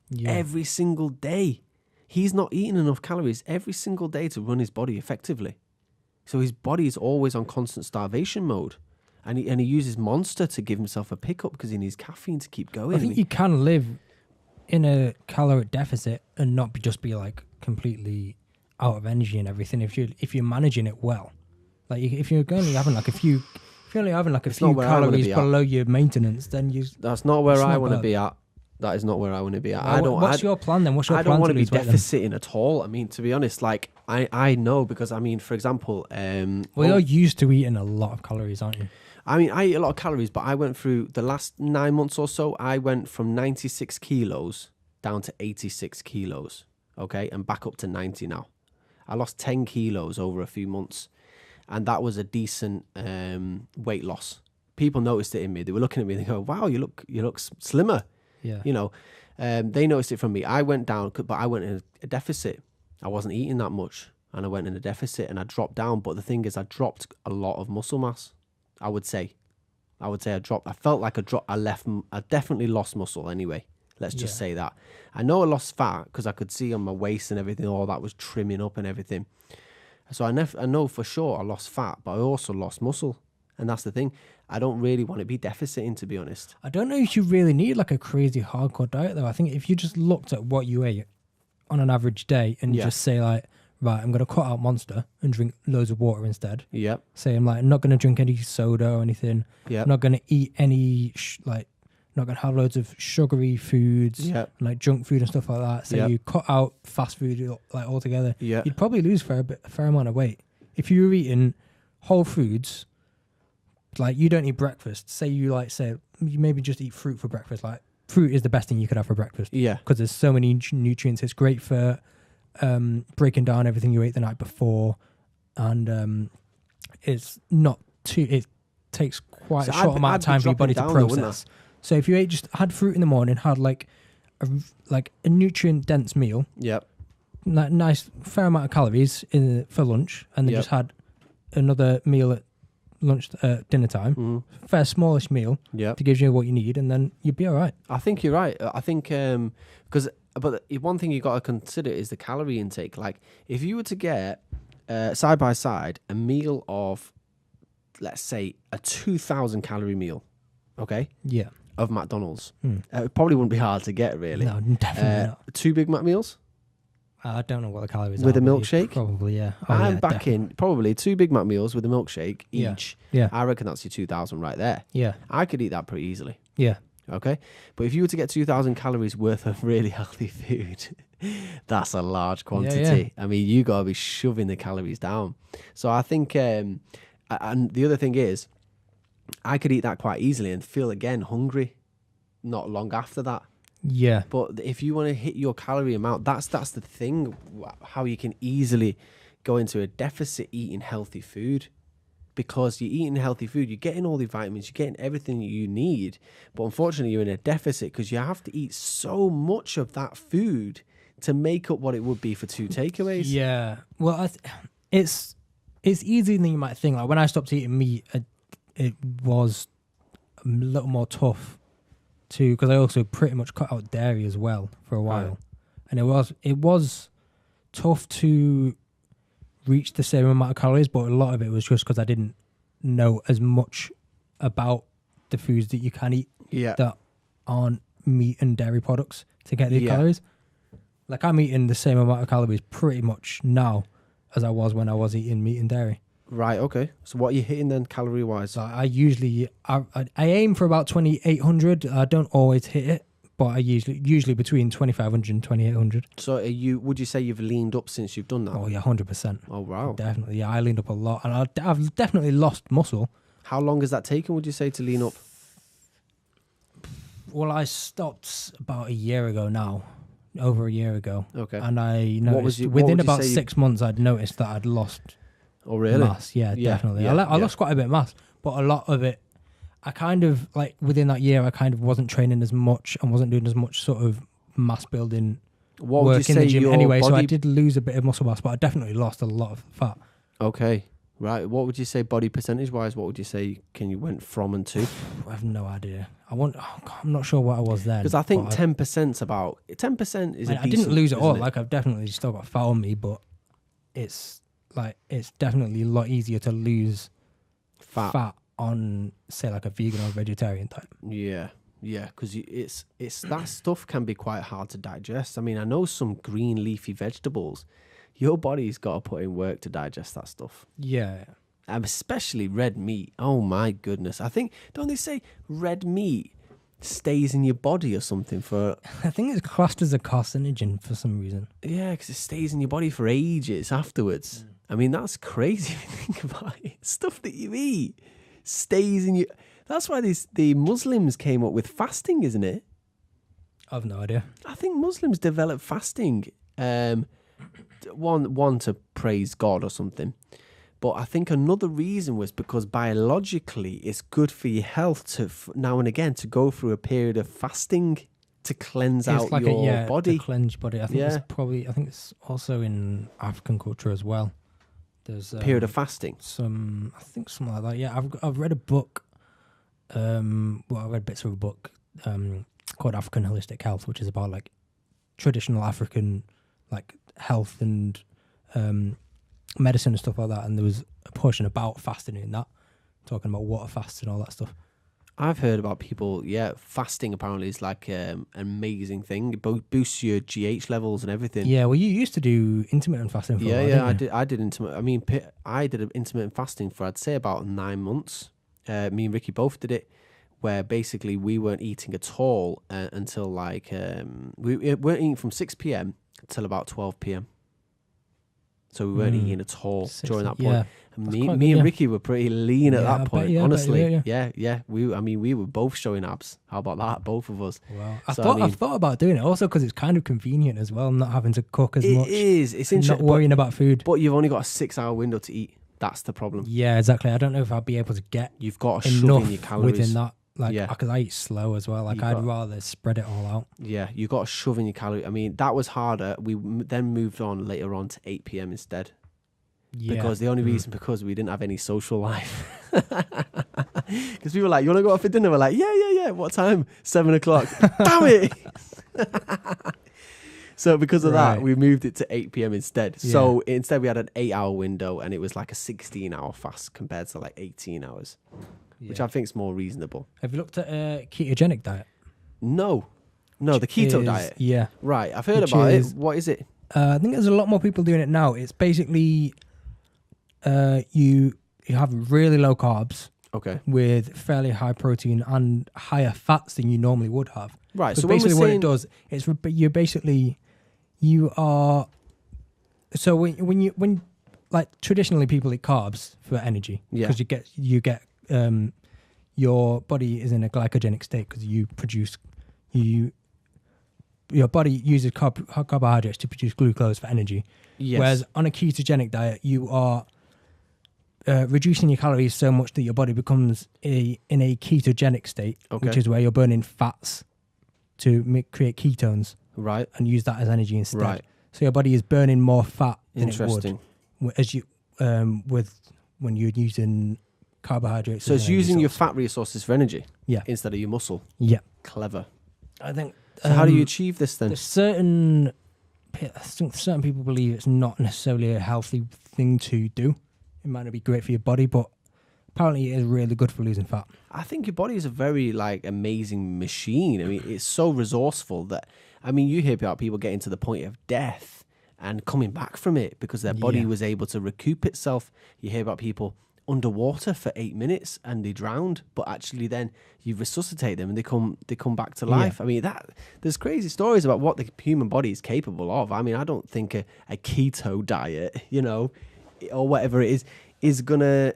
Yeah. Every single day. He's not eating enough calories every single day to run his body effectively. So his body is always on constant starvation mode. And he uses Monster to give himself a pickup because he needs caffeine to keep going. I think you can live in a caloric deficit and not just be like completely out of energy and everything if you're managing it well. Like if you're only having like a few calories below your maintenance, then that's not where I want to be at. That is not where I want to be at. What's your plan then? I don't want to be deficiting at all. I mean, to be honest, like I know because I mean, for example, you're used to eating a lot of calories, aren't you? I mean, I eat a lot of calories, but I went through the last 9 months or so. I went from 96 kilos down to 86 kilos, okay, and back up to 90 now. I lost 10 kilos over a few months, and that was a decent weight loss. People noticed it in me. They were looking at me and they go, "Wow, you look slimmer." Yeah, you know, they noticed it from me. I went down, but I went in a deficit. I wasn't eating that much, and I went in a deficit, and I dropped down. But the thing is, I dropped a lot of muscle mass. I would say I dropped. I felt like I definitely lost muscle anyway. Let's just say that. I know I lost fat because I could see on my waist and everything, all that was trimming up and everything. So I know for sure I lost fat, but I also lost muscle. And that's the thing. I don't really want to be deficiting, to be honest. I don't know if you really need like a crazy hardcore diet, though. I think if you just looked at what you ate on an average day and just say like, right, I'm going to cut out Monster and drink loads of water instead. Yep. Say I'm like, not going to drink any soda or anything. Yep. I'm not going to eat any, not going to have loads of sugary foods, like junk food and stuff like that. So you cut out fast food like altogether. Yeah. You'd probably lose a fair amount of weight. If you were eating whole foods, like you don't eat breakfast, say you maybe just eat fruit for breakfast. Like fruit is the best thing you could have for breakfast. Yeah. Because there's so many nutrients. It's great for breaking down everything you ate the night before, and it's not too. It takes quite a short amount of time for your body to process. So if you had fruit in the morning, had like a nutrient dense meal, nice fair amount of calories for lunch, and then just had another meal at lunch dinner time, fair smallish meal to give you what you need, and then you'd be all right. I think you're right. I think but one thing you got to consider is the calorie intake. Like if you were to get side by side a meal of, let's say, a 2,000 calorie meal, okay, of McDonald's. It probably wouldn't be hard to get, really. No, definitely not. 2 Big Mac meals I don't know what the calories with are. a but milkshake. Probably, yeah. Oh, I'm yeah, backing probably 2 Big Mac meals with a milkshake Yeah. each. Yeah. I reckon that's your 2,000 right there. Yeah. I could eat that pretty easily. Yeah. Okay, but if you were to get 2,000 calories worth of really healthy food, that's a large quantity. I mean, you got to be shoving the calories down. So I think, and the other thing is, I could eat that quite easily and feel again hungry not long after that. Yeah. But if you want to hit your calorie amount, that's the thing, how you can easily go into a deficit eating healthy food. Because you're eating healthy food, you're getting all the vitamins, you're getting everything you need. But unfortunately, you're in a deficit because you have to eat so much of that food to make up what it would be for 2 takeaways. Yeah. Well, it's easier than you might think. Like when I stopped eating meat, it was a little more tough to, because I also pretty much cut out dairy as well for a while, Right. and it was tough to reach the same amount of calories, but a lot of it was just because I didn't know as much about the foods that you can eat that aren't meat and dairy products to get these calories. Like I'm eating the same amount of calories pretty much now as I was when I was eating meat and dairy. Right, okay. So what are you hitting then calorie-wise? So I usually I aim for about 2,800. I don't always hit it, but I usually between 2,500 and 2,800. So would you say you've leaned up since you've done that? Oh yeah, 100%. Oh, wow. Definitely. Yeah, I leaned up a lot, and I've definitely lost muscle. How long has that taken, would you say, to lean up? Well, I stopped about a year ago now, over a year ago. Okay. And I noticed what within would you about say 6 months, I'd noticed that I'd lost Oh, really? mass. Yeah, definitely. Yeah, I lost quite a bit of mass, but a lot of it, I kind of, like, within that year, I kind of wasn't training as much and wasn't doing as much sort of mass building What would you work in say the gym your anyway. So I body... did lose a bit of muscle mass, but I definitely lost a lot of fat. Okay. Right. What would you say body percentage-wise? What would you say you went from and to? I have no idea. I'm not sure what I was then. Because I think 10%'s about... 10% is I didn't lose it all. Like, I've definitely still got fat on me, but it's definitely a lot easier to lose fat on, say, like a vegan or vegetarian type. Yeah, because it's that stuff can be quite hard to digest. I mean, I know some green leafy vegetables, your body's got to put in work to digest that stuff. Yeah. Especially red meat. Oh my goodness. I think, don't they say red meat stays in your body or something for... I think it's classed as a carcinogen for some reason. Yeah, because it stays in your body for ages afterwards. I mean, that's crazy if you think about it. Stuff that you eat stays in you. That's why the Muslims came up with fasting, isn't it? I've no idea. I think Muslims developed fasting, one to praise God or something. But I think another reason was because biologically it's good for your health to now and again to go through a period of fasting to cleanse out like your body. To cleanse your body. I think it's also in African culture as well. There's period of fasting. Something like that. Yeah, I've read a book. I read bits of a book called African Holistic Health, which is about like traditional African like health and medicine and stuff like that. And there was a portion about fasting in that, talking about water fasts and all that stuff. I've heard about people, fasting apparently is like an amazing thing. It boosts your GH levels and everything. Yeah, well, you used to do intermittent fasting for a while, didn't you? I did intermittent. I mean, I did intermittent fasting for, I'd say, about 9 months. Me and Rikki both did it, where basically we weren't eating at all until like, we weren't eating from 6 p.m. until about 12 p.m. So we weren't eating at all during that point. Yeah. Me and Rikki were pretty lean at that point, honestly. Yeah. We were both showing abs. How about that, both of us? Wow. I've thought about doing it also because it's kind of convenient as well, not having to cook as much. It is. It's interesting. Not worrying about food. But you've only got a 6-hour window to eat. That's the problem. Yeah, exactly. I don't know if I'll be able to get You've got to shove enough in your calories within that. Because I eat slow as well. I'd rather spread it all out. Yeah, you got to shove in your calories. I mean, that was harder. We then moved on later on to 8 p.m. instead. Yeah. Because the only reason, because we didn't have any social life. Because we were like, you want to go out for dinner? We're like, yeah. What time? 7 o'clock. Damn it. So because of that, we moved it to 8 p.m. instead. Yeah. So instead we had an 8-hour window and it was like a 16-hour fast compared to like 18 hours. which Yeah. I think is more reasonable. Have you looked at a ketogenic diet? No, the keto Is- diet. Yeah. Right, I've heard Which about is- it. What is it? I think there's a lot more people doing it now. It's basically you have really low carbs Okay. with fairly high protein and higher fats than you normally would have. Right, So so when basically we're what saying, it does, it's you are so when like traditionally people eat carbs for energy Yeah. because you get your body is in a glycogenic state because your body uses carbohydrates to produce glucose for energy. yes. Whereas on a ketogenic diet, you are reducing your calories so much that your body becomes in a ketogenic state, Okay. which is where you're burning fats to create ketones Right, and use that as energy instead. right. So your body is burning more fat than it would Interesting. as you when you're using carbohydrates. So as it's an energy using your source. fat resources for energy Yeah. instead of your muscle. Yeah, Clever. I think. So how do you achieve this then? There's certain people believe it's not necessarily a healthy thing to do. It might not be great for your body, but apparently it is really good for losing fat. I think your body is a very amazing machine. I mean, it's so resourceful that you hear about people getting to the point of death and coming back from it because their body Yeah. was able to recoup itself. You hear about people underwater for 8 minutes and they drowned, but actually then you resuscitate them and they come back to life. Yeah. I mean, there's crazy stories about what the human body is capable of. I mean, I don't think a keto diet, or whatever it is gonna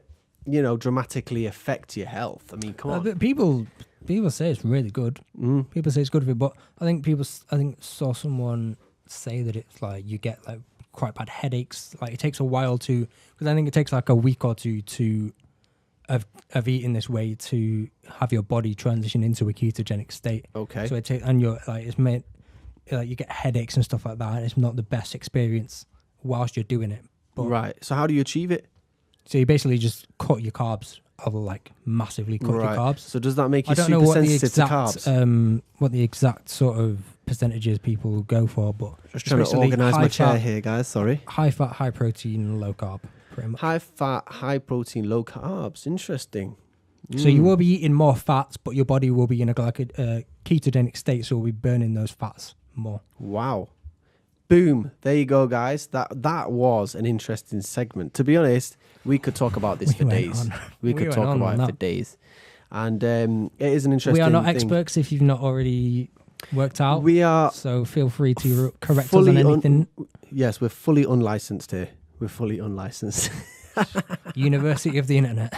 dramatically affect your health. I mean, come on. But people say it's really good. People say it's good for you, but I think saw someone say that it's like you get like quite bad headaches. Like it takes a while because I think it takes like a week or two of eating this way to have your body transition into a ketogenic state. Okay. So it's made like you get headaches and stuff like that, and it's not the best experience whilst you're doing it. But, Right. So how do you achieve it? So you basically just cut your carbs, massively cut your carbs. So does that make you I don't know super what the sensitive to exact carbs? what the exact sort of percentages people go for, but Just it's trying to basically organise my high chair fat- here, guys. Sorry. high fat, high protein, low carb, pretty much. High fat, high protein, low carbs. Interesting. So you will be eating more fats, but your body will be in a ketogenic state, so we'll be burning those fats more. Wow. Boom. There you go, guys. That was an interesting segment. To be honest, we could talk about this for went days. on. We We could went talk on about it that. for days. And it is an interesting We are not thing. experts if you've not already worked out. We are So feel free to correct us fully on anything. yes, we're fully unlicensed here. We're fully unlicensed. University of the Internet.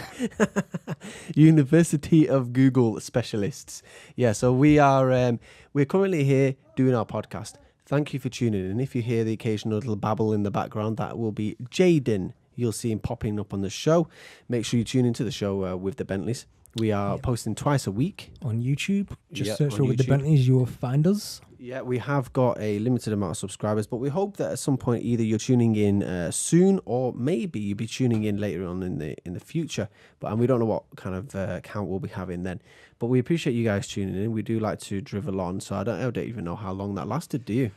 University of Google specialists. Yeah, so we're currently here doing our podcast. Thank you for tuning in. If you hear the occasional little babble in the background, that will be Jaden. You'll see him popping up on the show. Make sure you tune into the show with the Bentleys. We are posting twice a week. On YouTube, just Yeah, search on for With the YouTube. Bentleys, you will find us. Yeah, we have got a limited amount of subscribers, but we hope that at some point either you're tuning in soon or maybe you'll be tuning in later on in the future. And we don't know what kind of count we'll be having then. But we appreciate you guys tuning in. We do like to drivel on, so I don't even know how long that lasted, do you?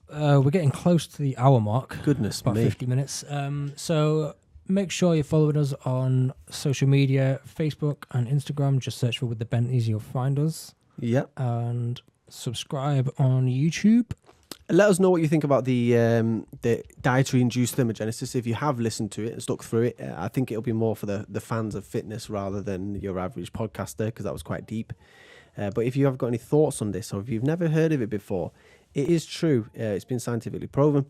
We're getting close to the hour mark. Goodness About me. 50 minutes. So make sure you're following us on social media, Facebook and Instagram. Just search for With the Bentleys, you'll find us. Yeah. And subscribe on YouTube. Let us know what you think about the dietary induced thermogenesis. If you have listened to it and stuck through it, I think it'll be more for the fans of fitness rather than your average podcaster, because that was quite deep. But if you have got any thoughts on this, or if you've never heard of it before, it is true. It's been scientifically proven.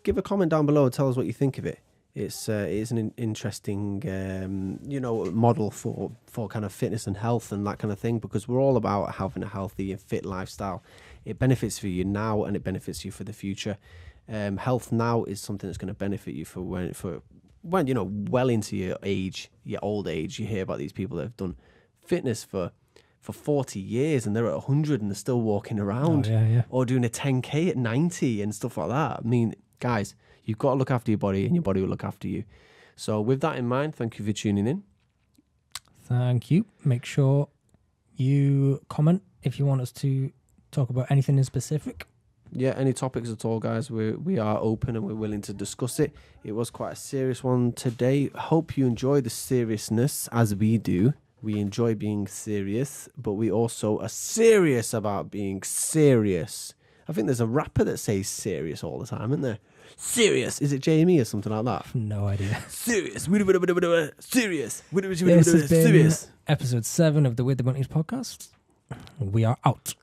Give a comment down below and tell us what you think of it. It is an interesting, model for kind of fitness and health and that kind of thing, because we're all about having a healthy and fit lifestyle. It benefits for you now and it benefits you for the future. Health now is something that's going to benefit you for when well into your old age. You hear about these people that have done fitness for 40 years and they're at 100 and they're still walking around, or doing a 10k at 90 and stuff like that. I mean, guys, you've got to look after your body and your body will look after you. So with that in mind, thank you for tuning in. Thank you. Make sure you comment if you want us to talk about anything in specific. Yeah, any topics at all, guys, we are open and we're willing to discuss it. It was quite a serious one today. Hope you enjoy the seriousness as we do. We enjoy being serious, but we also are serious about being serious. I think there's a rapper that says serious all the time, isn't there? Serious. Is it Jamie or something like that? No idea. Serious. Serious. This has been Serious. episode 7 of the With the Bentleys podcast. We are out.